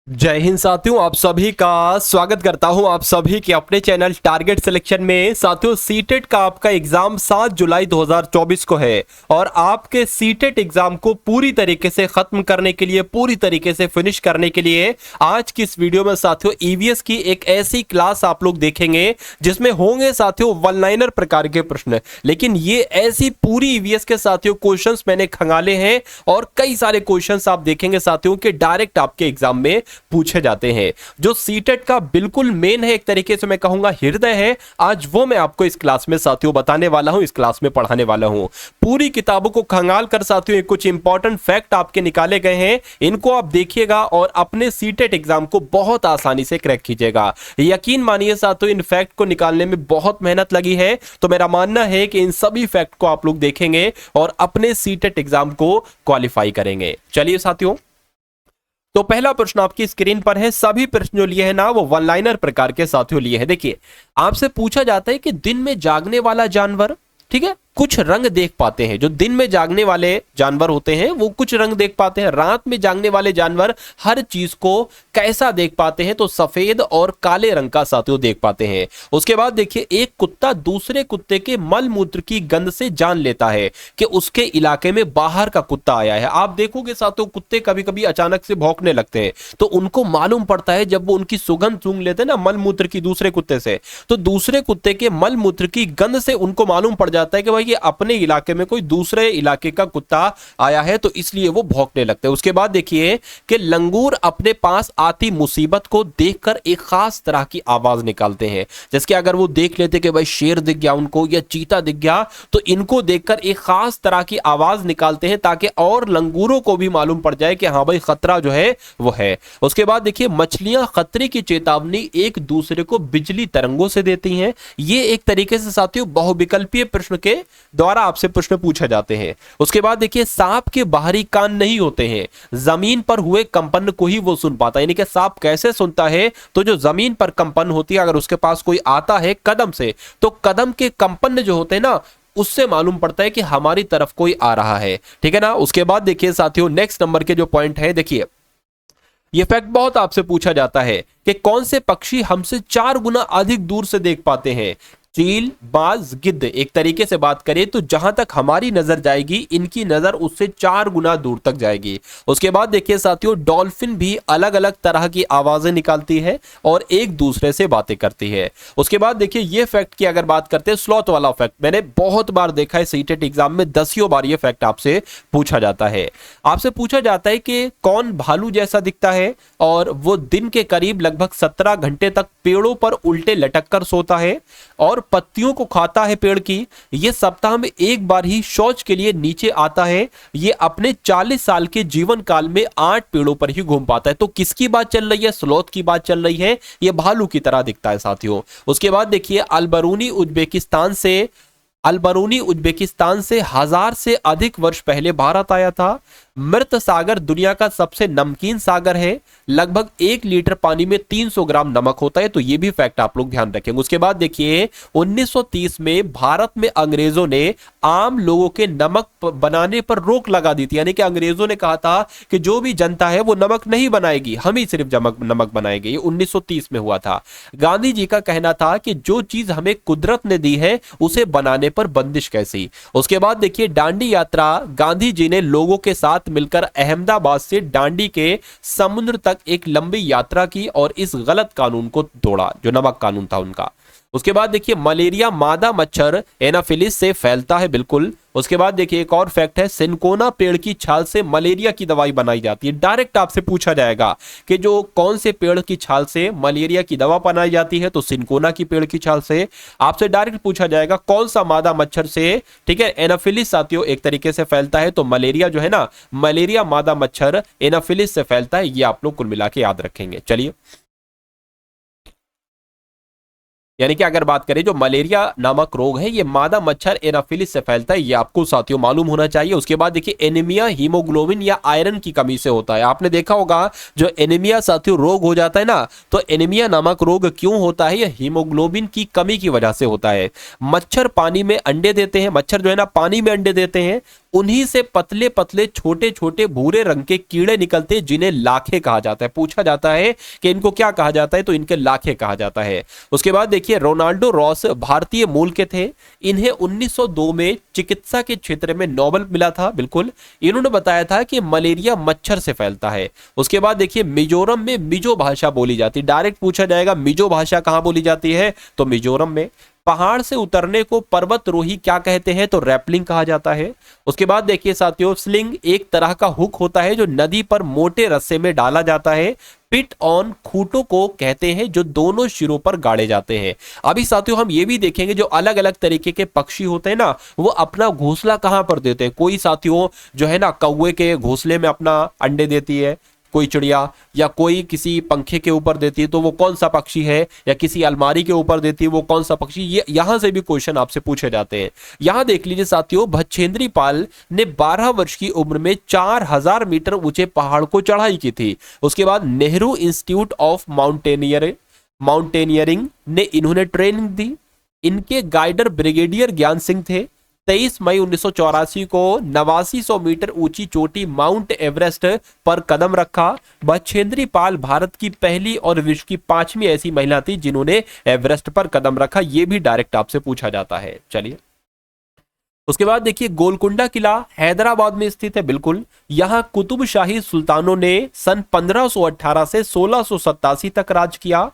जय हिंद साथियों, आप सभी का स्वागत करता हूं आप सभी के अपने चैनल टारगेट सिलेक्शन में। साथियों, सीटेट का आपका एग्जाम 7 जुलाई 2024 को है और आपके सीटेट एग्जाम को पूरी तरीके से खत्म करने के लिए, पूरी तरीके से फिनिश करने के लिए आज की इस वीडियो में साथियों ईवीएस की एक ऐसी क्लास आप लोग देखेंगे जिसमें होंगे साथियों वन लाइनर प्रकार के प्रश्न। लेकिन ये ऐसी पूरी ईवीएस के साथियों क्वेश्चंस मैंने खंगाले हैं और कई सारे क्वेश्चंस आप देखेंगे साथियों के डायरेक्ट आपके एग्जाम में पूछे जाते हैं। जो सीटेट का बिल्कुल मेन है, एक तरीके से मैं कहूंगा हृदय है, आज वो मैं आपको इस क्लास में साथियों बताने वाला हूं, इस क्लास में पढ़ाने वाला हूं। पूरी किताबों को खंगाल कर साथियों कुछ इंपॉर्टेंट फैक्ट आपके निकाले गए हैं, इनको आप देखिएगा और अपने सीटेट एग्जाम को बहुत आसानी से क्रैक कीजिएगा। यकीन मानिए साथियों, इन फैक्ट को निकालने में बहुत मेहनत लगी है, तो मेरा मानना है कि इन सभी फैक्ट को आप लोग देखेंगे और अपने सीटेट एग्जाम को क्वालिफाई करेंगे। चलिए साथियों, तो पहला प्रश्न आपकी स्क्रीन पर है। सभी प्रश्न जो लिए हैं ना वो वन लाइनर प्रकार के साथियों लिए है। देखिए, आपसे पूछा जाता है कि दिन में जागने वाला जानवर, ठीक है, कुछ रंग देख पाते हैं। जो दिन में जागने वाले जानवर होते हैं वो कुछ रंग देख पाते हैं। रात में जागने वाले जानवर हर चीज को कैसा देख पाते हैं? तो सफेद और काले रंग का साथियों देख पाते हैं। उसके बाद देखिए, एक कुत्ता दूसरे कुत्ते के मल मूत्र की गंध से जान लेता है कि उसके इलाके में बाहर का कुत्ता आया है। आप देखोगे साथियों, कुत्ते कभी कभी अचानक से भौंकने लगते हैं तो उनको मालूम पड़ता है, जब वो उनकी सुगंध सूंघ लेते हैं ना मल मूत्र की दूसरे कुत्ते से, तो दूसरे कुत्ते के मल मूत्र की गंध से उनको मालूम पड़ जाता है कि भाई ये अपने इलाके में कोई दूसरे इलाके का कुत्ता आया है, तो इसलिए वो भौंकने लगते हैं। उसके बाद देखिए कि लंगूर अपने पास आती मुसीबत को देखकर एक खास तरह की आवाज निकालते हैं। जैसे कि अगर वो देख लेते कि भाई शेर दिख गया उनको या चीता दिख गया, तो इनको देखकर एक खास तरह की आवाज निकालते हैं ताकि और लंगूरों को भी मालूम पड़ जाए कि हाँ भाई खतरा जो है वो है। उसके बाद देखिए, मछलियां खतरे की चेतावनी एक दूसरे को बिजली तरंगों से देती हैं। ये एक तरीके से साथियों बहुविकल्पीय प्रश्न के द्वारा आपसे प्रश्न पूछे जाते हैं। उसके बाद देखिए, सांप के बाहरी कान नहीं होते हैं, जमीन पर हुए कंपन को ही वो सुन पाता है। यानी कि सांप कैसे सुनता है? तो जो जमीन पर कंपन होती है, अगर उसके पास कोई आता है कदम से, तो कदम के कंपन जो होते हैं ना, उससे मालूम पड़ता है कि हमारी तरफ कोई आ रहा है। ठीक है ना। उसके बाद देखिए साथियों, नेक्स्ट नंबर के जो पॉइंट है, देखिए ये फैक्ट बहुत आपसे पूछा जाता है कि कौन से पक्षी हमसे 4 गुना अधिक दूर से देख पाते हैं? चील, बाज, गिद्ध। एक तरीके से बात करें तो जहां तक हमारी नजर जाएगी, इनकी नजर उससे 4 गुना दूर तक जाएगी। उसके बाद देखिए साथियों, डॉल्फिन भी अलग अलग तरह की आवाजें निकालती है और एक दूसरे से बातें करती है। उसके बाद देखिए, ये फैक्ट की अगर बात करते हैं, स्लॉथ वाला फैक्ट मैंने बहुत बार देखा है सीटेट एग्जाम में, 10 बार ये फैक्ट आपसे पूछा जाता है। आपसे पूछा जाता है कि कौन भालू जैसा दिखता है और वो दिन के करीब लगभग 17 घंटे तक पेड़ों पर उल्टे लटक कर सोता है और पत्तियों को खाता है पेड़ की। ये सप्ताह में एक बार ही शौच के लिए नीचे आता है। ये अपने 40 साल के जीवन काल में 8 पेड़ों पर ही घूम पाता है। तो किसकी बात चल रही है? स्लॉथ की बात चल रही है। ये भालू की तरह दिखता है साथियों। उसके बाद देखिए, अल्बरूनी उज्बेकिस्तान से 1000 से अधिक वर्ष पहले भारत आया था। मृत सागर दुनिया का सबसे नमकीन सागर है। लगभग 1 लीटर पानी में 300 ग्राम नमक होता है। तो ये भी फैक्ट आप लोग ध्यान रखेंगे। उसके बाद देखिए, 1930 में भारत में अंग्रेजों ने आम लोगों के नमक बनाने पर रोक लगा दी थी। यानी कि अंग्रेजों ने कहा था कि जो भी जनता है वो नमक नहीं बनाएगी, हम ही सिर्फ नमक बनाएंगे। ये 1930 में हुआ था। गांधी जी का कहना था कि जो चीज हमें कुदरत ने दी है उसे बनाने पर बंदिश कैसी। उसके बाद देखिए, दांडी यात्रा, गांधी जी ने लोगों के साथ मिलकर अहमदाबाद से दांडी के समुद्र तक एक लंबी यात्रा की और इस गलत कानून को तोड़ा, जो नमक कानून था उनका। उसके बाद देखिए, मलेरिया मादा मच्छर एनाफिलिस से फैलता है, बिल्कुल। उसके बाद देखिए, एक और फैक्ट है, सिनकोना पेड़ की छाल से मलेरिया की दवाई बनाई जाती है। डायरेक्ट आपसे पूछा जाएगा कि जो कौन से पेड़ की छाल से मलेरिया की दवा बनाई जाती है, तो सिनकोना की पेड़ की छाल से। आपसे डायरेक्ट पूछा जाएगा कौन सा मादा मच्छर से, ठीक है, एनाफिलिस साथियों एक तरीके से फैलता है। तो मलेरिया जो है ना, मलेरिया मादा मच्छर एनाफिलिस से फैलता है। ये आप लोग कुल मिला के याद रखेंगे। चलिए, यानी कि अगर बात करें, जो मलेरिया नामक रोग है ये मादा मच्छर एनाफिलिस से फैलता है। ये आपको साथियों मालूम होना चाहिए। उसके बाद देखिए, एनीमिया हीमोग्लोबिन या आयरन की कमी से होता है। आपने देखा होगा, जो एनीमिया साथियों रोग हो जाता है ना, तो एनीमिया नामक रोग क्यों होता है? यह हीमोग्लोबिन की कमी की वजह से होता है। मच्छर पानी में अंडे देते हैं, मच्छर जो है ना पानी में अंडे देते हैं। उन्हीं से पतले पतले छोटे छोटे भूरे रंग के कीड़े निकलते हैं जिन्हें लाखे कहा जाता है। पूछा जाता है कि इनको क्या कहा जाता है, तो इनके लाखे कहा जाता है। उसके बाद देखिए रोनाल्डो रॉस भारतीय मूल के थे। इन्हें 1902 में चिकित्सा के क्षेत्र में नोबेल मिला था। बिल्कुल, इन्होंने बताया था कि मलेरिया मच्छर से फैलता है। उसके बाद देखिए मिजोरम में मिजो भाषा बोली जाती है। डायरेक्ट पूछा जाएगा मिजो भाषा कहां बोली जाती है, तो मिजोरम में। पहाड़ से उतरने को पर्वतरोही क्या कहते हैं, तो रैपलिंग कहा जाता है। उसके बाद देखिए साथियों स्लिंग एक तरह का हुक होता है जो नदी पर मोटे रस्से में डाला जाता है। पिट ऑन खूंटों को कहते हैं जो दोनों सिरों पर गाड़े जाते हैं। अभी साथियों हम ये भी देखेंगे जो अलग अलग तरीके के पक्षी होते हैं ना, वो अपना घोंसला कहां पर देते हैं। कोई साथियों जो है ना कौवे के घोंसले में अपना अंडे देती है कोई चिड़िया, या कोई किसी पंखे के ऊपर देती है तो वो कौन सा पक्षी है, या किसी अलमारी के ऊपर देती है वो कौन सा पक्षी। ये यहां से भी क्वेश्चन आपसे पूछे जाते हैं। यहां देख लीजिए साथियों बछेंद्री पाल ने 12 वर्ष की उम्र में 4000 मीटर ऊंचे पहाड़ को चढ़ाई की थी। उसके बाद नेहरू इंस्टीट्यूट ऑफ माउंटेनियरिंग ने इन्होंने ट्रेनिंग दी। इनके गाइडर ब्रिगेडियर ज्ञान सिंह थे। 23 मई 1984 को 8900 मीटर ऊंची चोटी माउंट एवरेस्ट पर कदम रखा। बछेंद्री पाल भारत की पहली और विश्व की 5वीं ऐसी महिला थी जिन्होंने एवरेस्ट पर कदम रखा। यह भी डायरेक्ट आपसे पूछा जाता है। चलिए उसके बाद देखिए गोलकुंडा किला हैदराबाद में स्थित है। बिल्कुल, यहां कुतुब शाही सुल्तानों ने सन 1518 से 1687 तक राज किया।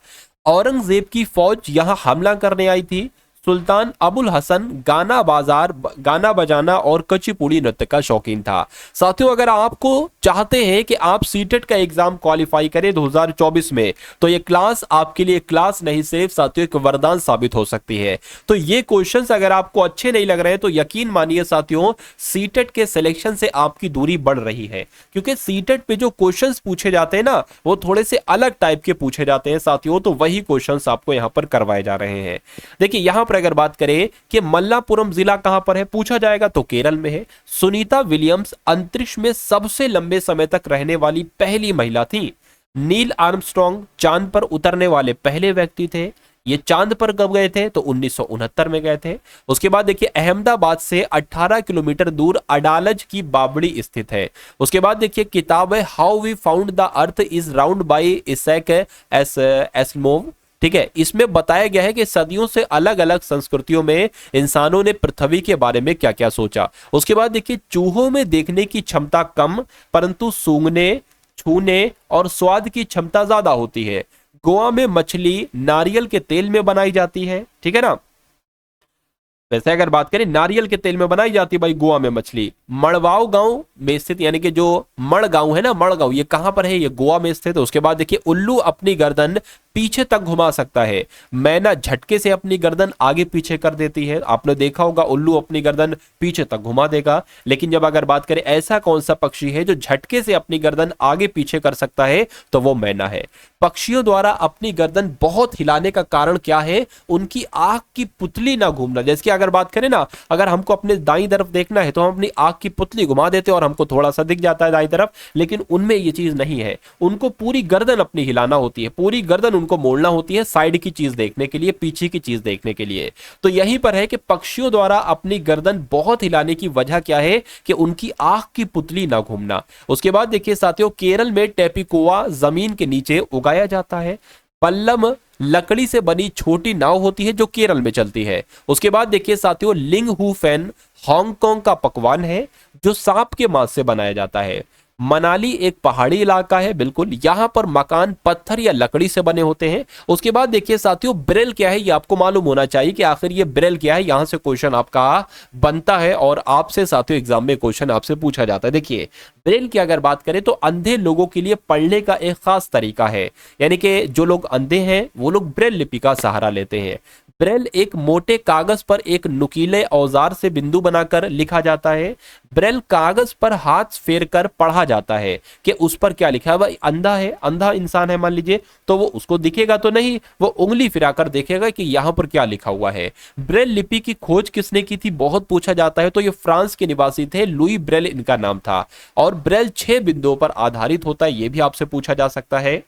औरंगजेब की फौज यहां हमला करने आई थी। सुल्तान अबुल हसन गाना बजाना और कुचिपुड़ी नृत्य का शौकीन था। साथियों अगर आपको चाहते हैं कि आप सीटेट का एग्जाम क्वालिफाई करें 2024 में, तो ये क्लास आपके लिए क्लास नहीं सिर्फ साथियों एक वरदान साबित हो सकती है। तो ये क्वेश्चंस अगर आपको अच्छे नहीं लग रहे हैं तो यकीन मानिए साथियों सीटेट के सिलेक्शन से आपकी दूरी बढ़ रही है, क्योंकि सीटेट पे जो क्वेश्चंस पूछे जाते हैं ना वो थोड़े से अलग टाइप के पूछे जाते हैं साथियों। तो वही क्वेश्चंस आपको यहां पर करवाए जा रहे हैं। देखिए यहां पर अगर बात करें कि मल्लापुरम जिला कहां पर है, पूछा जाएगा तो केरल में है। सुनीता विलियम्स अंतरिक्ष में सबसे लंबे समय तक रहने वाली पहली महिला थी। नील आर्मस्ट्रॉन्ग चांद पर उतरने वाले पहले व्यक्ति थे। ये चांद पर कब गए थे, तो 1969 में गए थे। उसके बाद देखिए अहमदाबाद से 18 किलोमीटर दूर अडालज की बावड़ी स्थित है। उसके बाद देखिए किताब है how we found the earth is round by Isaac Asimov. ठीक है, इसमें बताया गया है कि सदियों से अलग अलग संस्कृतियों में इंसानों ने पृथ्वी के बारे में क्या क्या सोचा। उसके बाद देखिए चूहों में देखने की क्षमता कम परंतु सूंघने, छूने और स्वाद की क्षमता ज्यादा होती है। गोवा में मछली नारियल के तेल में बनाई जाती है। ठीक है ना, वैसे अगर बात करें नारियल के तेल में बनाई जाती है भाई गोवा में मछली। मड़वाओ गांव में स्थित यानी कि जो मड़ गांव है ना, मड़ गांव ये कहां पर है, ये गोवा में स्थित है। उसके बाद देखिए उल्लू अपनी गर्दन पीछे तक घुमा सकता है। मैना झटके से अपनी गर्दन आगे पीछे कर देती है। आपने देखा होगा उल्लू अपनी गर्दन पीछे तक घुमा देगा। लेकिन जब अगर बात करें ऐसा कौन सा पक्षी है जो झटके से अपनी गर्दन आगे पीछे कर सकता है, तो वो मैना है। पक्षियों द्वारा अपनी गर्दन बहुत हिलाने का कारण क्या है, उनकी आंख की पुतली ना घूमना। जैसे कि अगर बात करें ना, अगर हमको अपने दाईं तरफ देखना है तो हम अपनी आंख की पुतली घुमा देते हैं और हमको थोड़ा सा दिख जाता है दाईं तरफ, लेकिन उनमें ये चीज नहीं है। उनको पूरी गर्दन अपनी हिलाना होती है, पूरी गर्दन उनको मोड़ना होती है साइड की चीज देखने के लिए, पीछे की चीज देखने के लिए। तो यहीं पर है कि पक्षियों द्वारा अपनी गर्दन बहुत हिलाने की वजह क्या है कि उनकी आंख की पुतली ना घूमना। उसके बाद देखिए साथियों केरल में टेपिकोआ जमीन के नीचे उगाया जाता है। पल्लम लकड़ी से बनी छोटी नाव होती है जो केरल में चलती है। उसके बाद देखिए साथियों लिंग हू फैन हांगकांग का पकवान है जो सांप के मांस से बनाया जाता है। मनाली एक पहाड़ी इलाका है। बिल्कुल, यहां पर मकान पत्थर या लकड़ी से बने होते हैं। उसके बाद देखिए साथियों ब्रेल क्या है, ये आपको मालूम होना चाहिए कि आखिर ये ब्रेल क्या है। यहां से क्वेश्चन आपका बनता है और आपसे साथियों एग्जाम में क्वेश्चन आपसे पूछा जाता है। देखिए ब्रेल की अगर बात करें तो अंधे लोगों के लिए पढ़ने का एक खास तरीका है, यानी कि जो लोग अंधे हैं वो लोग ब्रेल लिपि का सहारा लेते हैं। ब्रेल एक मोटे कागज पर एक नुकीले औजार से बिंदु बनाकर लिखा जाता है। ब्रेल कागज पर हाथ फेर कर पढ़ा जाता है कि उस पर क्या लिखा है। वह अंधा है, अंधा इंसान है मान लीजिए, तो वो उसको दिखेगा तो नहीं, वो उंगली फिराकर देखेगा कि यहां पर क्या लिखा हुआ है। ब्रेल लिपि की खोज किसने की थी, बहुत पूछा जाता है। तो ये फ्रांस के निवासी थे, लुई ब्रेल इनका नाम था। और ब्रेल 6 बिंदुओं पर आधारित होता है, यह भी आपसे पूछा जा सकता है।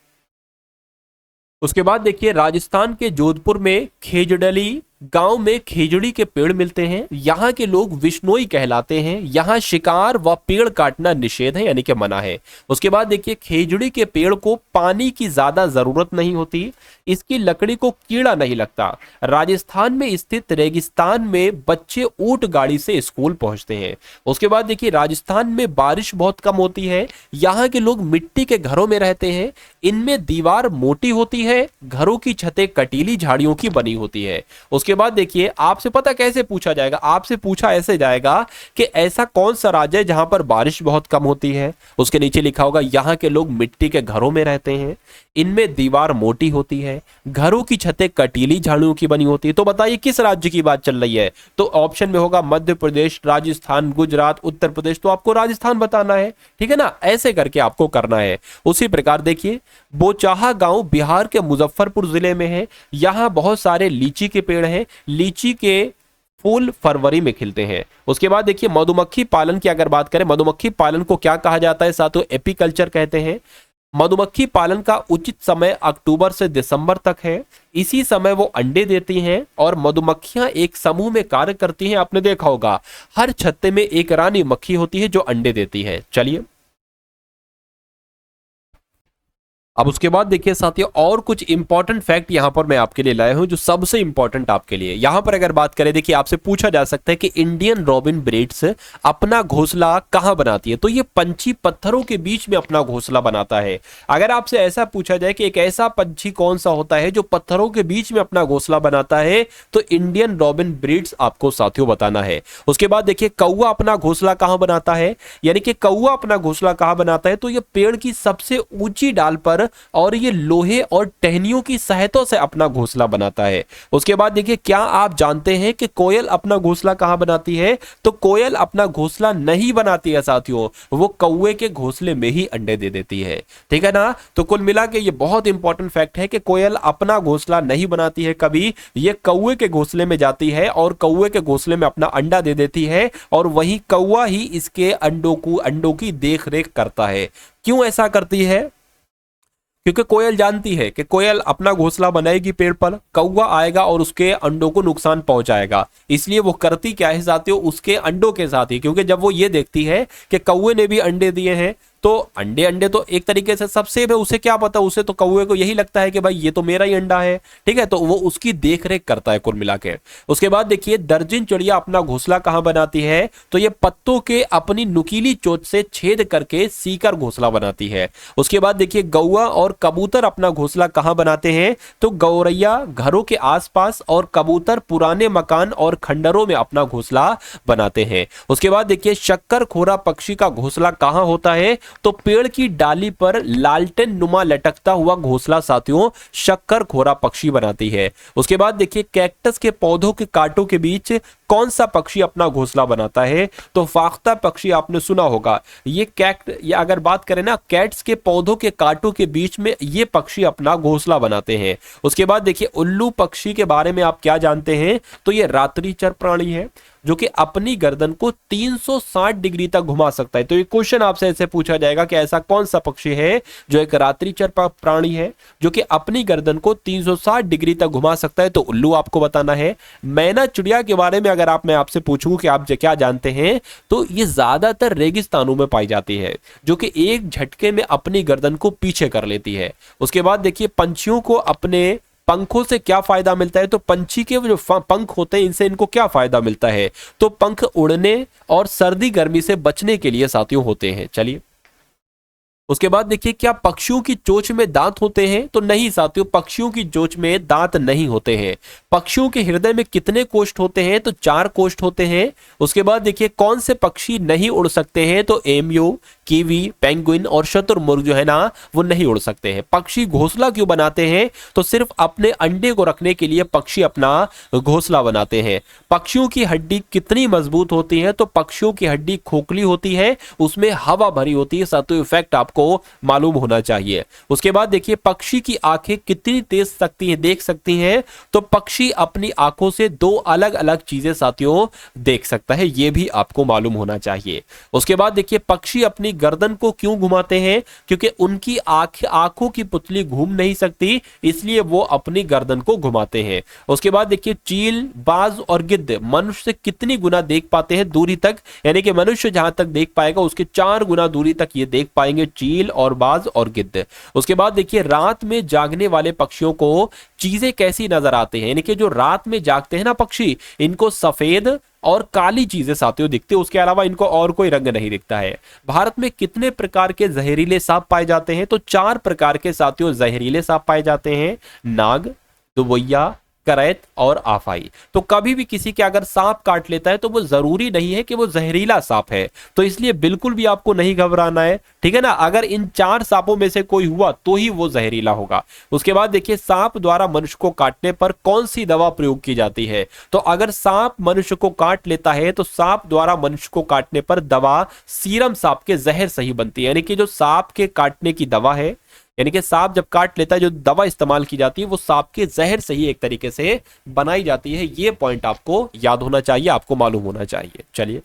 उसके बाद देखिए राजस्थान के जोधपुर में खेजड़ली गांव में खेजड़ी के पेड़ मिलते हैं। यहाँ के लोग विश्नोई कहलाते हैं। यहाँ शिकार व पेड़ काटना निषेध है, यानी कि मना है। उसके बाद देखिए, खेजड़ी के पेड़ को पानी की ज्यादा जरूरत नहीं होती। इसकी लकड़ी को कीड़ा नहीं लगता। राजस्थान में स्थित रेगिस्तान में बच्चे ऊंट गाड़ी से स्कूल पहुंचते हैं। उसके बाद देखिए, राजस्थान में बारिश बहुत कम होती है। यहाँ के लोग मिट्टी के घरों में रहते हैं। इनमें दीवार मोटी होती है। घरों की छतें कटीली झाड़ियों की बनी होती है। उसके बाद देखिए, आपसे पता कैसे पूछा जाएगा, आपसे पूछा ऐसे जाएगा कि ऐसा कौन सा राज्य है जहां पर बारिश बहुत कम होती है। उसके नीचे लिखा होगा, यहाँ के लोग मिट्टी के घरों में रहते हैं। इनमें दीवार मोटी होती है। घरों की छतें कटीली झाड़ियों की बनी होती है। तो बताइए किस राज्य की बात चल रही है। तो ऑप्शन में होगा मध्य प्रदेश, राजस्थान, गुजरात, उत्तर प्रदेश। तो आपको राजस्थान बताना है, ठीक है ना। ऐसे करके आपको करना है। उसी प्रकार देखिए, बोचाहा गांव बिहार के मुजफ्फरपुर जिले में है। यहाँ बहुत सारे लीची के पेड़ हैं। लीची के फूल फरवरी में खिलते हैं। उसके बाद देखिए, मधुमक्खी पालन की अगर बात करें, मधुमक्खी पालन को क्या कहा जाता है साथियों, एपीकल्चर कहते हैं। मधुमक्खी पालन का उचित समय अक्टूबर से दिसंबर तक है। इसी समय वो अंडे देती हैं और मधुमक्खियां एक समूह में कार्य करती हैं। आपने देखा होगा, हर छत्ते में एक रानी मक्खी होती है जो अंडे देती है। चलिए, अब उसके बाद देखिए साथियों, और कुछ इंपॉर्टेंट फैक्ट यहां पर मैं आपके लिए लाया हूं जो सबसे इंपॉर्टेंट आपके लिए। यहां पर अगर बात करें, देखिए आपसे पूछा जा सकता है कि इंडियन रॉबिन ब्रीड्स अपना घोंसला कहां बनाती है। तो ये पंछी पत्थरों के बीच में अपना घोंसला बनाता है। अगर आपसे ऐसा पूछा जाए कि एक ऐसा पंछी कौन सा होता है जो पत्थरों के बीच में अपना घोंसला बनाता है, तो इंडियन रॉबिन ब्रीड्स आपको साथियों बताना है। उसके बाद देखिए, कौवा अपना घोंसला कहां बनाता है, यानी कि कौवा अपना घोंसला कहां बनाता है, तो ये पेड़ की सबसे ऊंची डाल पर और ये लोहे और टहनियों की सहायता से अपना घोंसला बनाता है। उसके बाद देखिए, क्या आप जानते हैं कि कोयल अपना घोंसला कहां बनाती है। तो कोयल अपना घोंसला नहीं बनाती है साथियों, वो कौवे के घोंसले में ही अंडे दे देती है, ठीक है ना। तो कुल मिला के ये बहुत इंपॉर्टेंट फैक्ट है कि कोयल अपना घोंसला नहीं बनाती है कभी, ये कौवे के घोंसले में जाती है और कौवे के घोंसले में अपना अंडा दे देती है और वही कौवा ही इसके अंडों की देख रेख करता है। क्यों ऐसा करती है, क्योंकि कोयल जानती है कि कोयल अपना घोंसला बनाएगी पेड़ पर, कौवा आएगा और उसके अंडों को नुकसान पहुंचाएगा। इसलिए वो करती क्या है साथियों, उसके अंडों के साथ ही, क्योंकि जब वो ये देखती है कि कौवे ने भी अंडे दिए हैं, तो अंडे तो एक तरीके से सब सेफ है, उसे क्या पता, उसे तो कौवे को यही लगता है कि भाई ये तो मेरा ही अंडा है, ठीक है। तो वो उसकी देख रेख करता है कुल मिला के। उसके बाद देखिए, दर्जन चिड़िया अपना घोंसला कहां बनाती है, तो ये पत्तों के अपनी नुकीली चोंच से छेद करके सीकर घोंसला बनाती है। उसके बाद देखिए, गौवा और कबूतर अपना घोंसला कहां बनाते हैं, तो गौरैया घरों के आसपास और कबूतर पुराने मकान और खंडरों में अपना घोंसला बनाते हैं। उसके बाद देखिए, शक्करखोरा पक्षी का घोंसला कहां होता है, तो पेड़ की डाली पर लालटेन नुमा लटकता हुआ घोंसला साथियों शक्करखोरा पक्षी बनाती है। उसके बाद देखिए, कैक्टस के पौधों के कांटों के बीच कौन सा पक्षी अपना घोंसला बनाता है, तो फाख्ता पक्षी आपने सुना होगा। या अगर बात करें ना, कैट्स के पौधों के कांटों के बीच में ये पक्षी अपना घोंसला बनाते हैं। उसके बाद देखिए, उल्लू पक्षी के बारे में आप क्या जानते हैं, तो ये रात्रिचर प्राणी है जो कि अपनी गर्दन को 360 डिग्री तक घुमा सकता है। तो ये क्वेश्चन आपसे ऐसे पूछा जाएगा कि ऐसा कौन सा पक्षी है जो एक रात्रिचर प्राणी है जो कि अपनी गर्दन को 360 डिग्री तक घुमा सकता है, तो उल्लू आपको बताना है। मैना चिड़िया के बारे में अगर मैं आपसे पूछूं कि आप क्या जानते हैं, तो ये ज्यादातर रेगिस्तानों में पाई जाती है जो कि एक झटके में अपनी गर्दन को पीछे कर लेती है। उसके बाद देखिए, पंछियों को अपने पंखों से क्या फायदा मिलता है, तो पंछी के जो पंख होते हैं इनसे इनको क्या फायदा मिलता है, तो पंख उड़ने और सर्दी गर्मी से बचने के लिए साथियों होते हैं। चलिए, उसके बाद देखिए, क्या पक्षियों की चोंच में दांत होते हैं, तो नहीं साथियों, पक्षियों की चोंच में दांत नहीं होते हैं। पक्षियों के हृदय में कितने कोष्ठ होते हैं, तो 4 कोष्ठ होते हैं। उसके बाद देखिए, कौन से पक्षी नहीं उड़ सकते हैं, तो एमयू, कीवी, पेंगुइन और शुतुरमुर्ग जो है ना, वो नहीं उड़ सकते हैं। पक्षी घोंसला क्यों बनाते हैं, तो सिर्फ अपने अंडे को रखने के लिए पक्षी अपना घोंसला बनाते हैं। पक्षियों की हड्डी कितनी मजबूत होती है, तो पक्षियों की हड्डी खोखली होती है, उसमें हवा भरी होती है साथियों। इफेक्ट आपको मालूम होना चाहिए। उसके बाद देखिए, पक्षी की आंखें कितनी तेज सकती हैं, देख सकती हैं, तो पक्षी पक्षी अपनी आंखों से दो अलग अलग चीजें साथियों देख सकता है, यह भी आपको मालूम होना चाहिए। उसके बाद देखिए पक्षी अपनी गर्दन को क्यों घुमाते हैं, क्योंकि उनकी आंखों की पुतली घूम नहीं सकती, इसलिए वो अपनी गर्दन को घुमाते हैं। उसके बाद देखिए चील, बाज और गिद्ध मनुष्य से कितनी गुना देख पाते हैं दूरी तक, यानी कि मनुष्य जहां तक देख पाएगा उसके 4 गुना दूरी तक ये देख पाएंगे चील और बाज और गिद्ध। उसके बाद देखिए रात में जागने वाले पक्षियों को चीजें कैसी नजर आती हैं, यानी कि जो रात में जागते हैं ना पक्षी, इनको सफेद और काली चीजें साथियों दिखती है, उसके अलावा इनको और कोई रंग नहीं दिखता है। भारत में कितने प्रकार के जहरीले सांप पाए जाते हैं, तो 4 प्रकार के साथियों जहरीले सांप पाए जाते हैं, नाग, दुबैया, करैत और आफाई। तो कभी भी किसी के अगर सांप काट लेता है तो वो जरूरी नहीं है कि वो जहरीला सांप है, तो इसलिए बिल्कुल भी आपको नहीं घबराना है, ठीक है ना। अगर इन 4 सांपों में से कोई हुआ तो ही वो जहरीला होगा। उसके बाद देखिए सांप द्वारा मनुष्य को काटने पर कौन सी दवा प्रयोग की जाती है, तो अगर सांप मनुष्य को काट लेता है तो सांप द्वारा मनुष्य को काटने पर दवा सीरम सांप के जहर से ही बनती है, यानी कि जो सांप के काटने की दवा है, यानी कि सांप जब काट लेता है जो दवा इस्तेमाल की जाती है वो सांप के जहर से ही एक तरीके से बनाई जाती है। ये पॉइंट आपको याद होना चाहिए, आपको मालूम होना चाहिए। चलिए,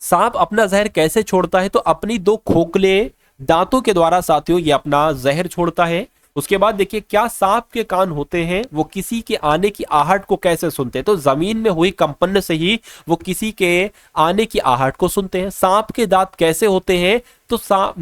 सांप अपना जहर कैसे छोड़ता है, तो अपनी 2 खोखले दांतों के द्वारा साथियों ये अपना जहर छोड़ता है। उसके बाद देखिए क्या सांप के कान होते हैं, वो किसी के आने की आहट को कैसे सुनते हैं, तो जमीन में हुई कंपन से ही वो किसी के आने की आहट को सुनते हैं। सांप के दांत कैसे होते हैं, तो सांप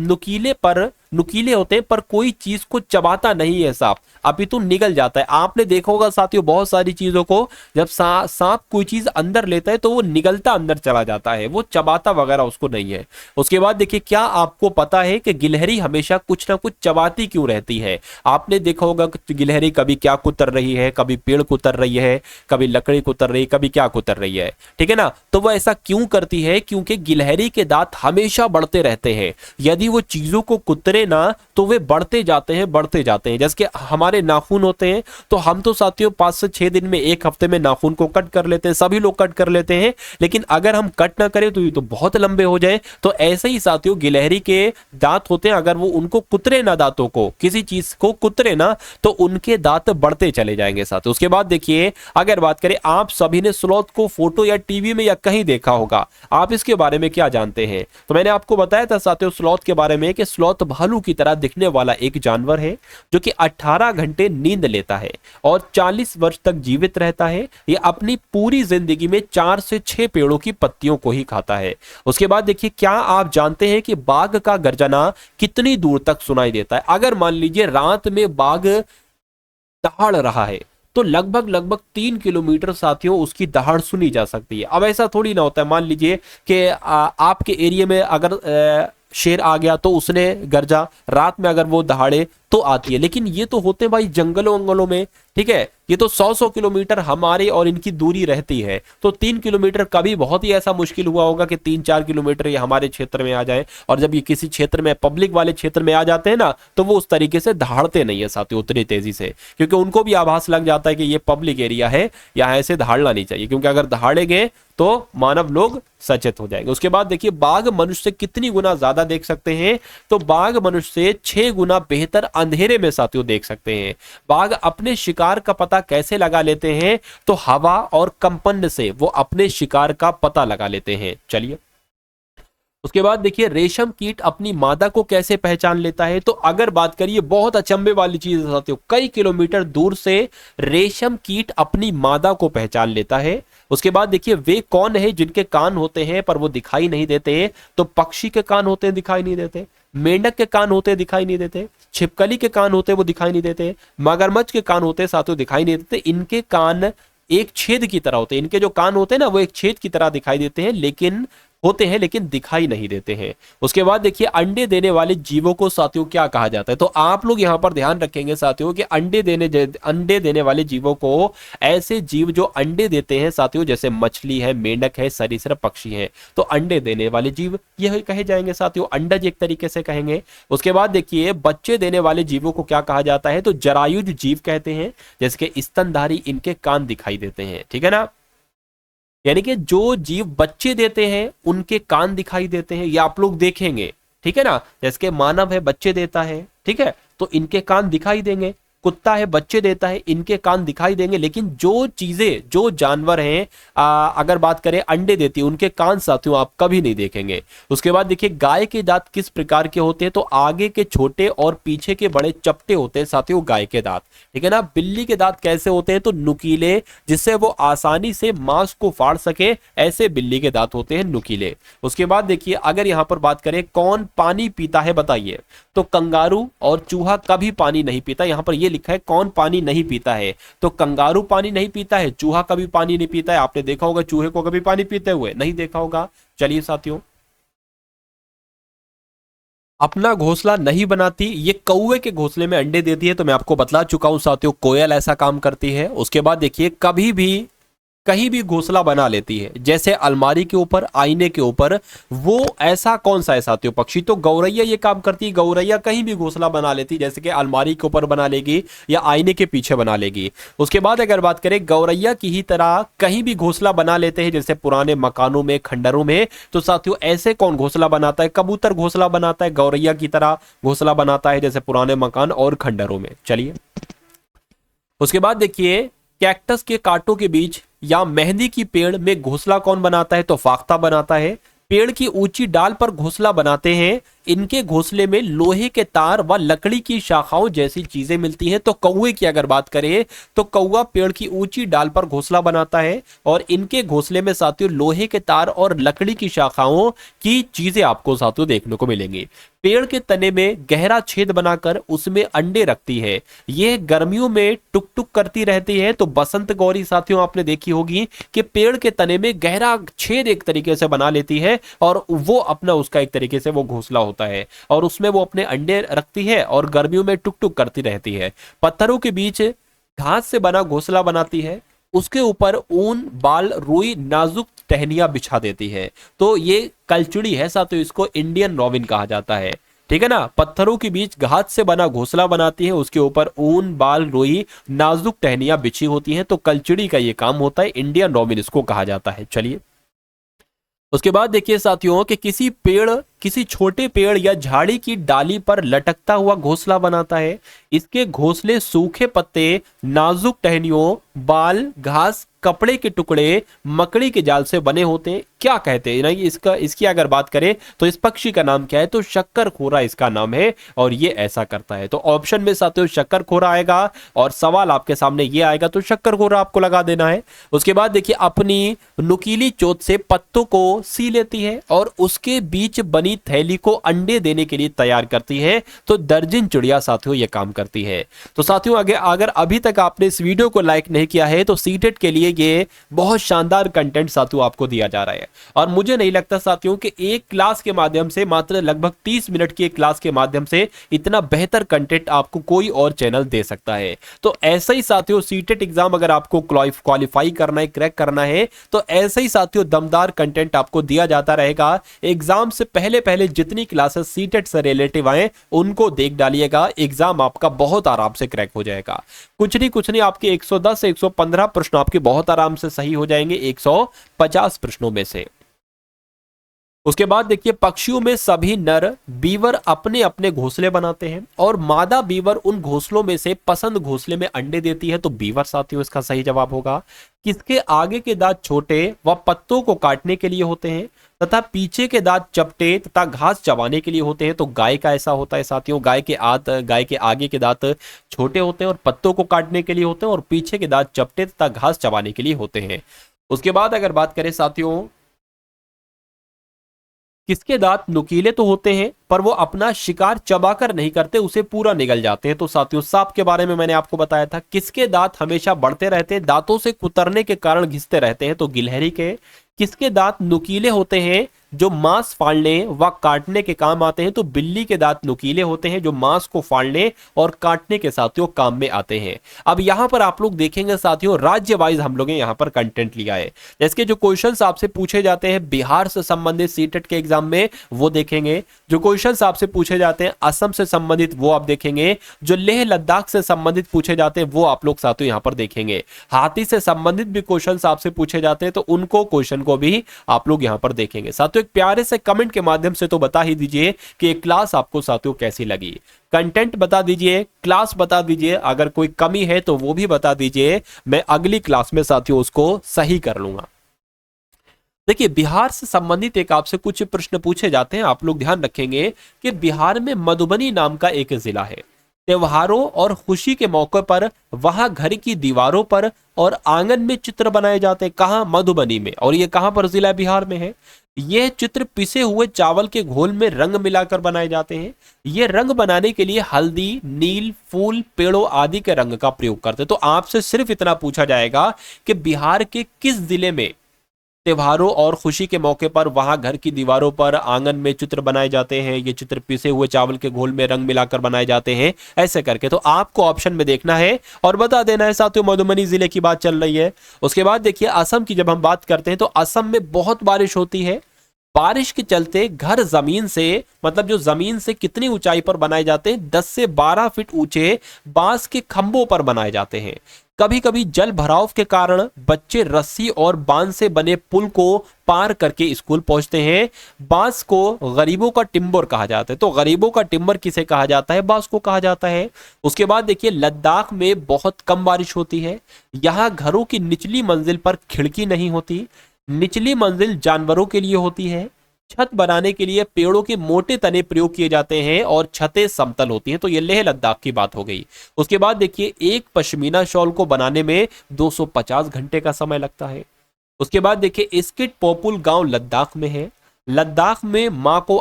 नुकीले होते हैं पर कोई चीज को चबाता नहीं है सांप, अपितु निगल जाता है। आपने देखा होगा साथियों बहुत सारी चीजों को, जब सांप कोई चीज अंदर लेता है तो वो निगलता अंदर चला जाता है, वो चबाता वगैरह उसको नहीं है। उसके बाद देखिए क्या आपको पता है कि गिलहरी हमेशा कुछ ना कुछ चबाती क्यों रहती है। आपने देखा होगा कि गिलहरी कभी क्या कुतर रही है, कभी पेड़ कुतर रही है, कभी लकड़ी कुतर रही है, कभी क्या कुतर रही है, ठीक है ना। तो वो ऐसा क्यों करती है, क्योंकि गिलहरी के दांत हमेशा बढ़ते रहते हैं, यदि वो चीजों को कुतरे ना तो वे बढ़ते जाते हैं। जैसे कि हमारे नाखून होते हैं, तो हम तो साथियों 5 से 6 दिन में, 1 हफ्ते में नाखून को कट कर लेते हैं, सभी लोग कट कर लेते हैं, लेकिन अगर हम कट ना करें तो ये तो बहुत लंबे हो जाए। तो ऐसे ही साथियों गिलहरी के दांत होते हैं, अगर वो उनको कुतरे ना, दांतों को किसी चीज को कुतरे ना, तो उनके दांत बढ़ते चले जाएंगे साथियों। उसके बाद देखिए अगर बात करें, आप सभी ने स्लॉथ को फोटो या टीवी में या कहीं देखा होगा, आप इसके बारे में क्या जानते हैं, तो मैंने आपको बताया था साथियों स्लॉथ के बारे में कि स्लॉथ भालू की तरह दिखने वाला एक जानवर है जो कि 18 घंटे नींद लेता है और 40 वर्ष तक जीवित रहता है। यह अपनी पूरी जिंदगी में 4 से 6 पेड़ों की पत्तियों को ही खाता है। उसके बाद देखिए क्या आप जानते हैं कि बाघ का गर्जना कितनी दूर तक सुनाई देता है। अगर मान लीजिए रात में बाघ दहाड़ रहा है तो लगभग 3 किलोमीटर साथियों उसकी दहाड़ सुनी जा सकती है। अब ऐसा थोड़ी ना होता है, मान लीजिए कि आपके एरिया में अगर शेर आ गया तो उसने गरजा, रात में अगर वो दहाड़े तो आती है, लेकिन ये तो होते भाई जंगलों वंगलों में, ठीक है। ये तो 100 किलोमीटर हमारे और इनकी दूरी रहती है, तो 3 किलोमीटर कभी बहुत ही ऐसा मुश्किल हुआ होगा कि 3-4 किलोमीटर ये हमारे क्षेत्र में आ जाए। और जब ये किसी क्षेत्र में, पब्लिक वाले क्षेत्र में आ जाते हैं ना, तो वो उस तरीके से दहाड़ते नहीं है साथियों उतनी तेजी से, क्योंकि उनको भी आभास लग जाता है कि ये पब्लिक एरिया है, यहाँ ऐसे दहाड़ना नहीं चाहिए, क्योंकि अगर दहाड़ेंगे तो मानव लोग सचेत हो जाएंगे। उसके बाद देखिए बाघ मनुष्य से कितनी गुना ज्यादा देख सकते हैं, तो बाघ मनुष्य से 6 गुना बेहतर अंधेरे में साथियों देख सकते हैं। बाघ अपने शिकार का पता कैसे लगा लेते हैं, तो हवा और कंपन से वो अपने शिकार का पता लगा लेते हैं। चलिए, उसके बाद देखिए रेशम कीट अपनी मादा को कैसे पहचान लेता है, तो अगर बात करिए बहुत अचंभे वाली चीज है साथियों, कई किलोमीटर दूर से रेशम कीट अपनी मादा को पहचान लेता है। उसके बाद देखिए वे कौन है जिनके कान होते हैं पर वो दिखाई नहीं देते, तो पक्षी के कान होते हैं दिखाई नहीं देते, मेंढक के कान होते दिखाई नहीं देते, छिपकली के कान होते वो दिखाई नहीं देते, मगरमच्छ के कान होते साथियों दिखाई नहीं देते। इनके कान एक छेद की तरह होते हैं, इनके जो कान होते हैं ना वो एक छेद की तरह दिखाई देते हैं, लेकिन दिखाई नहीं देते हैं। उसके बाद देखिए अंडे देने वाले जीवों को साथियों क्या कहा जाता है, तो आप लोग यहां पर ध्यान रखेंगे साथियों कि अंडे देने वाले जीवों को ऐसे जीव जो अंडे देते हैं साथियों, जैसे मछली है, मेंढक है, सरीसृप पक्षी है, तो अंडे देने वाले जीव यह कहे जाएंगे साथियों, अंडज एक तरीके से कहेंगे। उसके बाद देखिए बच्चे देने वाले जीवों को क्या कहा जाता है, तो जरायुज जीव कहते हैं, जैसे कि स्तनधारी, इनके कान दिखाई देते हैं, ठीक है ना। यानी कि जो जीव बच्चे देते हैं उनके कान दिखाई देते हैं, या आप लोग देखेंगे, ठीक है ना। जैसे कि मानव है, बच्चे देता है, ठीक है, तो इनके कान दिखाई देंगे। कुत्ता है बच्चे देता है, इनके कान दिखाई देंगे, लेकिन जो चीजें, जो जानवर हैं अगर बात करें अंडे देती है, उनके कान साथियों आप कभी नहीं देखेंगे। उसके बाद देखिए गाय के दांत किस प्रकार के होते हैं, तो आगे के छोटे और पीछे के बड़े चपटे होते हैं साथियों गाय के दांत, ठीक है ना। बिल्ली के दांत कैसे होते हैं, तो नुकीले, जिससे वो आसानी से मांस को फाड़ सके, ऐसे बिल्ली के दांत होते हैं नुकीले। उसके बाद देखिए अगर यहां पर बात करें कौन पानी पीता है बताइए, तो कंगारू और चूहा कभी पानी नहीं पीता। यहां पर ये लिखा है कौन पानी नहीं पीता है, तो कंगारू पानी नहीं पीता है, चूहा कभी पानी नहीं पीता है। आपने देखा होगा चूहे को कभी पानी पीते हुए, नहीं देखा होगा। चलिए साथियों, अपना घोंसला नहीं बनाती, ये कौवे के घोंसले में अंडे देती है, तो मैं आपको बतला चुका हूं साथियों कोयल ऐसा काम करती है। उसके बाद देखिए कभी भी कहीं भी घोंसला बना लेती है, जैसे अलमारी के ऊपर, आईने के ऊपर। वो ऐसा कौन सा है साथियों पक्षी, तो गौरैया ये काम करती है। गौरैया कहीं भी घोंसला बना लेती है, जैसे कि अलमारी के ऊपर बना लेगी या आईने के पीछे बना लेगी। उसके बाद अगर बात करें गौरैया की ही तरह कहीं भी घोंसला बना लेते हैं, जैसे पुराने मकानों में, खंडरों में, तो साथियों ऐसे कौन घोंसला बनाता है, कबूतर घोंसला बनाता है, गौरैया की तरह घोंसला बनाता है, जैसे पुराने मकान और खंडरों में। चलिए उसके बाद देखिए कैक्टस के कांटों के बीच या मेहंदी की पेड़ में घोंसला कौन बनाता है, तो फाख्ता बनाता है। पेड़ की ऊंची डाल पर घोंसला बनाते हैं, इनके घोंसले में लोहे के तार व लकड़ी की शाखाओं जैसी चीजें मिलती हैं। तो कौवे की अगर बात करें तो कौवा पेड़ की ऊंची डाल पर घोंसला बनाता है और इनके घोंसले में साथियों लोहे के तार और लकड़ी की शाखाओं की चीजें आपको साथियों देखने को मिलेंगी। पेड़ के तने में गहरा छेद बनाकर उसमें अंडे रखती है। यह गर्मियों में टुक टुक करती रहती है। तो बसंत गौरी साथियों आपने देखी होगी कि पेड़ के तने में गहरा छेद एक तरीके से बना लेती है और वो अपना उसका एक तरीके से वो घोंसला होता है और उसमें वो अपने अंडे रखती है और गर्मियों में टुक टुक करती रहती है। पत्थरों के बीच घास से बना घोंसला बनाती है, उसके ऊपर ऊन, बाल, रुई, नाजुक टहनियां बिछा देती है। तो ये कलचुड़ी है साथियों, इसको इंडियन रॉबिन कहा जाता है, ठीक है ना। पत्थरों के बीच घास से बना घोंसला बनाती है, उसके ऊपर ऊन, बाल, रुई, नाजुक टहनियां बिछी होती हैं। तो कलचुड़ी का ये काम होता है, इंडियन रॉबिन इसको कहा जाता है। चलिए उसके बाद देखिए साथियों कि किसी छोटे पेड़ या झाड़ी की डाली पर लटकता हुआ घोंसला बनाता है। इसके घोंसले सूखे पत्ते, नाजुक टहनियों, बाल, घास, कपड़े के टुकड़े, मकड़ी के जाल से बने होते हैं। क्या कहते हैं नहीं इसकी अगर बात करें तो इस पक्षी का नाम क्या है, तो शक्करखोरा इसका नाम है और ये ऐसा करता है। तो ऑप्शन में साथियों शक्करखोरा आएगा और सवाल आपके सामने ये आएगा, तो शक्करखोरा आपको लगा देना है। उसके बाद देखिए अपनी नुकीली चोंच से पत्तों को सी लेती है और उसके बीच बनी थैली को अंडे देने के लिए तैयार करती है। तो दर्जन चिड़िया साथियों ये काम करती है। तो साथियों अगर अभी तक आपने इस वीडियो को लाइक नहीं किया है तो सीटेट के लिए ये बहुत शानदार कंटेंट साथियों आपको दिया जा रहा है और मुझे नहीं लगता साथियों कि एक क्लास के माध्यम से, मात्र लगभग 30 मिनट की एक क्लास के माध्यम से इतना बेहतर कंटेंट आपको कोई और चैनल दे सकता है। तो ऐसा ही साथियों सीटेट एग्जाम अगर आपको क्वालिफाई करना है, क्रैक करना है, तो ऐसे ही साथियों दमदार कंटेंट आपको दिया जाता रहेगा। एग्जाम से पहले जितनी क्लासेस सीटेट से रिलेटिव आए उनको देख डालिएगा, एग्जाम आपका बहुत आराम से क्रैक हो जाएगा। कुछ नहीं आपके 110 से 115 प्रश्न आपके बहुत आराम से सही हो जाएंगे 150 प्रश्नों में से। उसके बाद देखिए पक्षियों में सभी नर बीवर अपने अपने घोंसले बनाते हैं और मादा बीवर उन घोंसलों में से पसंद घोंसले में अंडे देती है। तो बीवर साथियों इसका सही जवाब होगा। किसके आगे के दांत छोटे व पत्तों को काटने के लिए होते हैं तथा पीछे के दांत चपटे तथा घास चबाने के लिए होते हैं। तो गाय का ऐसा होता है साथियों, गाय के आगे के दांत छोटे होते हैं और पत्तों को काटने के लिए होते हैं और पीछे के दांत चपटे तथा घास चबाने के लिए होते हैं। उसके बाद अगर बात करें साथियों किसके दांत नुकीले तो होते हैं पर वो अपना शिकार चबाकर नहीं करते, उसे पूरा निगल जाते हैं। तो साथियों सांप के बारे में मैंने आपको बताया था। किसके दांत हमेशा बढ़ते रहते हैं, दांतों से कुतरने के कारण घिसते रहते हैं, तो गिलहरी के। किसके दांत नुकीले होते हैं, जो मांस फाड़ने व काटने के काम आते हैं, तो बिल्ली के दांत नुकीले होते हैं जो मांस को फाड़ने और काटने के साथियों काम में आते हैं। अब यहां पर आप लोग देखेंगे साथियों राज्य वाइज हम लोग यहां पर कंटेंट लिया है। जैसे जो क्वेश्चंस आपसे पूछे जाते हैं बिहार से संबंधित सीटेट के एग्जाम में वो देखेंगे, जो क्वेश्चंस आपसे पूछे जाते हैं असम से संबंधित वो आप देखेंगे, जो लेह लद्दाख से संबंधित पूछे जाते हैं वो आप लोग साथियों यहां पर देखेंगे। हाथी से संबंधित भी क्वेश्चंस आपसे पूछे जाते हैं तो उनको क्वेश्चन को भी आप लोग यहाँ पर देखेंगे। साथियों एक प्यारे से कमेंट के माध्यम से तो बता ही दीजिए कि ये क्लास आपको साथियों कैसी लगी, कंटेंट बता दीजिए, क्लास बता दीजिए, अगर कोई कमी है तो वो भी बता दीजिए, मैं अगली क्लास में साथियों उसको सही कर लूंगा। देखिए बिहार से संबंधित एक आपसे कुछ प्रश्न पूछे जाते हैं, आप लोग ध्यान रखेंगे कि बिहार में मधुबनी नाम का एक जिला है। त्योहारों और खुशी के मौके पर वहां घर की दीवारों पर और आंगन में चित्र बनाए जाते हैं। कहां? मधुबनी में। और ये कहां पर जिला बिहार में है? यह चित्र पिसे हुए चावल के घोल में रंग मिलाकर बनाए जाते हैं। ये रंग बनाने के लिए हल्दी, नील, फूल, पेड़ों आदि के रंग का प्रयोग करते हैं। तो आपसे सिर्फ इतना पूछा जाएगा कि बिहार के किस जिले में त्योहारों और खुशी के मौके पर वहां घर की दीवारों पर आंगन में चित्र बनाए जाते हैं, ये चित्र पिसे हुए चावल के घोल में रंग मिलाकर बनाए जाते हैं, ऐसे करके। तो आपको ऑप्शन में देखना है और बता देना है साथियों, मधुबनी जिले की बात चल रही है। उसके बाद देखिए असम की जब हम बात करते हैं तो असम में बहुत बारिश होती है। बारिश के चलते घर जमीन से, मतलब जो जमीन से कितनी ऊंचाई पर बनाए जाते हैं, 10 से 12 फीट ऊंचे बांस के खंभों पर बनाए जाते हैं। कभी कभी जल भराव के कारण बच्चे रस्सी और बांस से बने पुल को पार करके स्कूल पहुंचते हैं। बांस को गरीबों का टिम्बर कहा जाता है। तो गरीबों का टिम्बर किसे कहा जाता है? बांस को कहा जाता है। उसके बाद देखिए लद्दाख में बहुत कम बारिश होती है। यहाँ घरों की निचली मंजिल पर खिड़की नहीं होती। निचली मंजिल जानवरों के लिए होती है। छत बनाने के लिए पेड़ों के मोटे तने प्रयोग किए जाते हैं और छतें समतल होती हैं। तो ये लेह लद्दाख की बात हो गई। उसके बाद देखिए एक पश्मीना शॉल को बनाने में 250 घंटे का समय लगता है। उसके बाद देखिए स्किट पोपुल गांव लद्दाख में है। लद्दाख में माँ को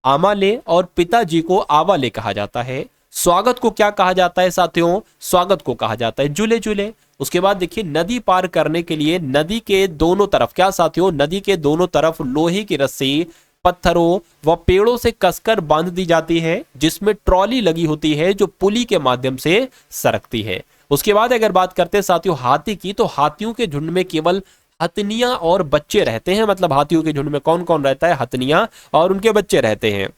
आमाले और पिताजी को आवाले कहा जाता है। स्वागत को क्या कहा जाता है साथियों? स्वागत को कहा जाता है जुले जुले। उसके बाद देखिए नदी पार करने के लिए नदी के दोनों तरफ, क्या साथियों? नदी के दोनों तरफ लोहे की रस्सी पत्थरों व पेड़ों से कसकर बांध दी जाती है, जिसमें ट्रॉली लगी होती है जो पुली के माध्यम से सरकती है। उसके बाद अगर बात करते हैं साथियों हाथी की, तो हाथियों के झुंड में केवल हथनियां और बच्चे रहते हैं। मतलब हाथियों के झुंड में कौन कौन रहता है? हथनियां और उनके बच्चे रहते हैं।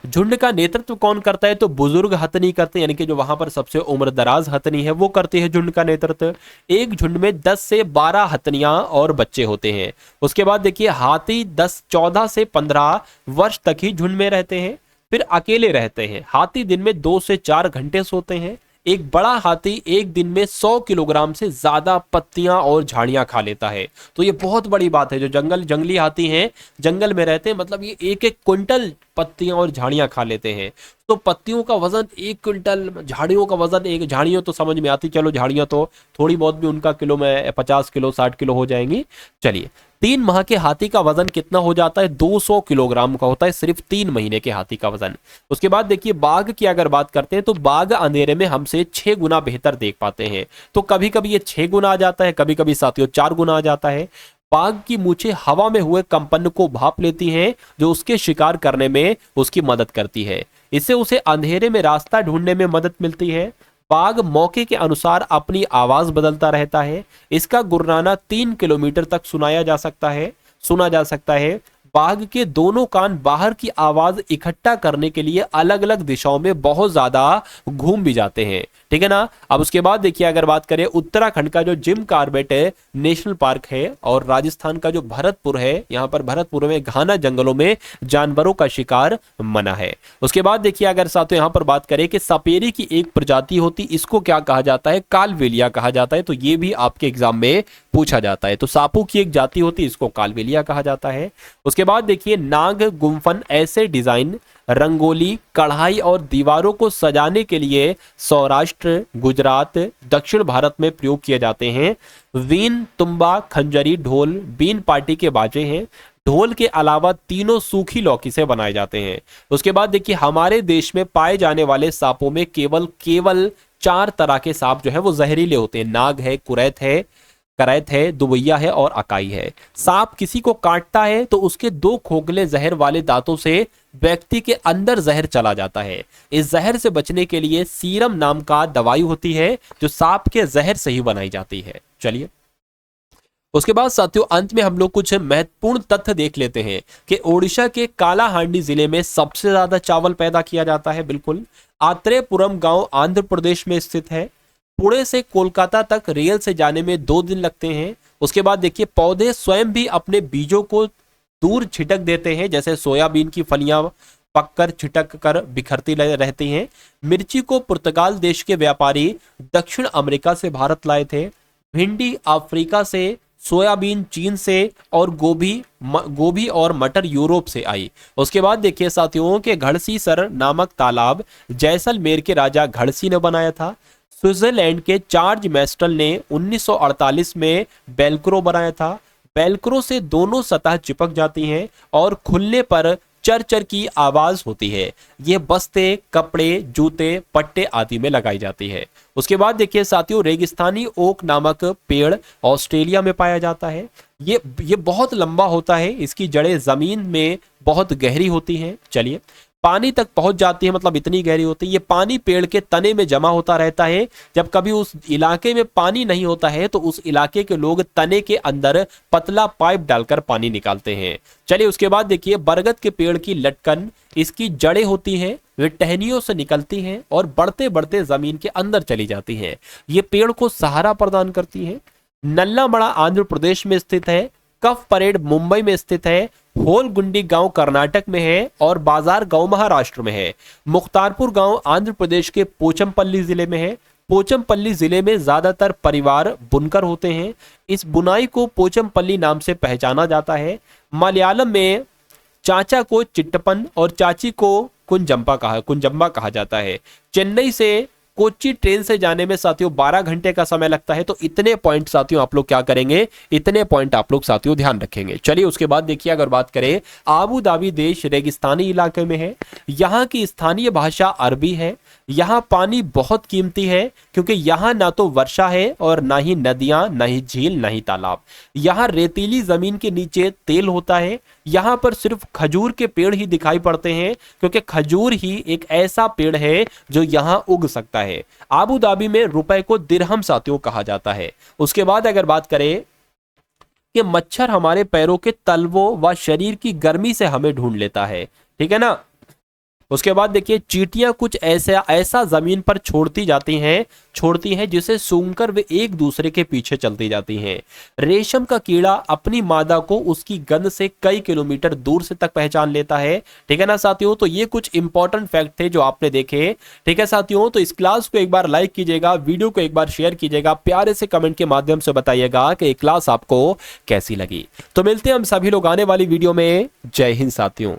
झुंड का नेतृत्व कौन करता है? तो बुजुर्ग हथनी करते हैं, यानी कि जो वहां पर सबसे उम्र दराज हथनी है वो करते हैं झुंड का नेतृत्व। एक झुंड में 10 से 12 हथनियां और बच्चे होते हैं। उसके बाद देखिए हाथी 14 से 15 वर्ष तक ही झुंड में रहते हैं, फिर अकेले रहते हैं। हाथी दिन में 2 से 4 घंटे सोते हैं। एक बड़ा हाथी एक दिन में 100 किलोग्राम से ज्यादा पत्तियां और झाड़ियां खा लेता है। तो ये बहुत बड़ी बात है। जो जंगली हाथी हैं, जंगल में रहते हैं, मतलब ये 1-1 क्विंटल पत्तियां और झाड़ियां खा लेते हैं। तो पत्तियों का वजन 1 क्विंटल, झाड़ियों का वजन एक, झाड़ियों तो समझ में आती, चलो झाड़ियां तो थोड़ी बहुत भी उनका किलो में 50 किलो 60 किलो हो जाएंगी। चलिए 3 माह के हाथी का वजन कितना हो जाता है? 200 किलोग्राम का होता है सिर्फ 3 महीने के हाथी का वजन। उसके बाद देखिए बाघ की अगर बात करते हैं तो बाघ अंधेरे में हमसे 6 गुना बेहतर देख पाते हैं। तो कभी कभी ये 6 गुना आ जाता है, कभी कभी साथियों 4 गुना आ जाता है। बाघ की मूछें हवा में हुए कंपन को भाप लेती हैं, जो उसके शिकार करने में उसकी मदद करती है। इससे उसे अंधेरे में रास्ता ढूंढने में मदद मिलती है। बाघ मौके के अनुसार अपनी आवाज बदलता रहता है। इसका गुर्राना 3 किलोमीटर तक सुना जा सकता है। बाघ के दोनों कान बाहर की आवाज इकट्ठा करने के लिए अलग अलग दिशाओं में बहुत ज्यादा घूम भी जाते हैं। ठीक है ना। अब उसके बाद देखिए अगर बात करें उत्तराखंड का जो जिम कॉर्बेट नेशनल पार्क है और राजस्थान का जो भरतपुर है, यहाँ पर भरतपुर में घना जंगलों में जानवरों का शिकार मना है। उसके बाद देखिए अगर साथियों यहाँ पर बात करें कि सपेरे की एक प्रजाति होती, इसको क्या कहा जाता है? कालबेलिया कहा जाता है। तो ये भी आपके एग्जाम में पूछा जाता है। तो सांपों की एक जाति होती, इसको कालबेलिया कहा जाता है। उसके बाद देखिए नाग गुम्फन ऐसे डिजाइन, रंगोली, कढ़ाई और दीवारों को सजाने के लिए सौराष्ट्र, गुजरात, दक्षिण भारत में प्रयोग किए जाते हैं। वीन, तुम्बा, खंजरी, ढोल, बीन पार्टी के बाजे हैं। ढोल के अलावा तीनों सूखी लौकी से बनाए जाते हैं। उसके बाद देखिए हमारे देश में पाए जाने वाले सांपों में केवल 4 तरह के सांप जो है वो जहरीले होते हैं। नाग है, करैत है, दुबैया है और अकाई है। सांप किसी को काटता है तो उसके 2 खोखले जहर वाले दांतों से व्यक्ति के अंदर जहर चला जाता है। इस जहर से बचने के लिए सीरम नाम का दवाई होती है, जो सांप के जहर से ही बनाई जाती है। चलिए उसके बाद साथियों अंत में हम लोग कुछ महत्वपूर्ण तथ्य देख लेते हैं कि ओडिशा के कालाहांडी जिले में सबसे ज्यादा चावल पैदा किया जाता है। बिल्कुल। आत्रेयपुरम गांव आंध्र प्रदेश में स्थित है। पुणे से कोलकाता तक रेल से जाने में 2 दिन लगते हैं। उसके बाद देखिए पौधे स्वयं भी अपने बीजों को दूर छिटक देते हैं, जैसे सोयाबीन की फलियां पककर छिटक कर बिखरती रहती हैं। मिर्ची को पुर्तगाल देश के व्यापारी दक्षिण अमेरिका से भारत लाए थे। भिंडी अफ्रीका से, सोयाबीन चीन से और गोभी और मटर यूरोप से आई। उसके बाद देखिए साथियों के घड़सीसर नामक तालाब जैसलमेर के राजा घड़सी ने बनाया था। स्विट्जरलैंड के चार्ज मैस्टल ने 1948 में बेलक्रो बनाया था। बेलक्रो से दोनों सतह चिपक जाती हैं और खुलने पर चर चर की आवाज होती है। ये बस्ते, कपड़े, जूते, पट्टे आदि में लगाई जाती है। उसके बाद देखिए साथियों रेगिस्तानी ओक नामक पेड़ ऑस्ट्रेलिया में पाया जाता है। ये बहुत लंबा होता है, इसकी जड़ें जमीन में बहुत गहरी होती हैं। चलिए, पानी तक पहुंच जाती है, मतलब इतनी गहरी होती है। ये पानी पेड़ के तने में जमा होता रहता है। जब कभी उस इलाके में पानी नहीं होता है तो उस इलाके के लोग तने के अंदर पतला पाइप डालकर पानी निकालते हैं। चलिए, उसके बाद देखिए बरगद के पेड़ की लटकन, इसकी जड़ें होती हैं, वे टहनियों से निकलती हैं और बढ़ते बढ़ते जमीन के अंदर चली जाती हैं। ये पेड़ को सहारा प्रदान करती है। नल्लामड़ा आंध्र प्रदेश में स्थित है। कफ परेड मुंबई में स्थित है। होलगुंडी गांव कर्नाटक में है और बाजार गांव महाराष्ट्र में है। मुख्तारपुर गांव आंध्र प्रदेश के पोचमपल्ली जिले में है। पोचमपल्ली जिले में ज्यादातर परिवार बुनकर होते हैं। इस बुनाई को पोचमपल्ली नाम से पहचाना जाता है। मलयालम में चाचा को चिट्टपन और चाची को कुंजम्बा कहा जाता है। चेन्नई से कोच्चि ट्रेन से जाने में साथियों 12 घंटे का समय लगता है। तो इतने पॉइंट साथियों आप लोग क्या करेंगे, इतने पॉइंट आप लोग साथियों ध्यान रखेंगे। चलिए, उसके बाद देखिए अगर बात करें, आबू धाबी देश रेगिस्तानी इलाके में है। यहाँ की स्थानीय भाषा अरबी है। यहाँ पानी बहुत कीमती है क्योंकि यहाँ ना तो वर्षा है और ना ही नदियां, ना ही झील, ना ही तालाब। यहाँ रेतीली जमीन के नीचे तेल होता है। यहाँ पर सिर्फ खजूर के पेड़ ही दिखाई पड़ते हैं क्योंकि खजूर ही एक ऐसा पेड़ है जो यहाँ उग सकता है। आबू धाबी में रुपए को दिरहम साथियों कहा जाता है। उसके बाद अगर बात करें कि मच्छर हमारे पैरों के तलवों व शरीर की गर्मी से हमें ढूंढ लेता है, ठीक है ना। उसके बाद देखिए चींटियां कुछ ऐसा जमीन पर छोड़ती हैं जिसे सूंघकर वे एक दूसरे के पीछे चलती जाती हैं। रेशम का कीड़ा अपनी मादा को उसकी गंध से कई किलोमीटर दूर से तक पहचान लेता है, ठीक है ना साथियों। तो ये कुछ इंपॉर्टेंट फैक्ट थे जो आपने देखे, ठीक है साथियों। तो इस क्लास को एक बार लाइक कीजिएगा, वीडियो को एक बार शेयर कीजिएगा, प्यारे से कमेंट के माध्यम से बताइएगा कि ये क्लास आपको कैसी लगी। तो मिलते हैं हम सभी लोग आने वाली वीडियो में। जय हिंद साथियों।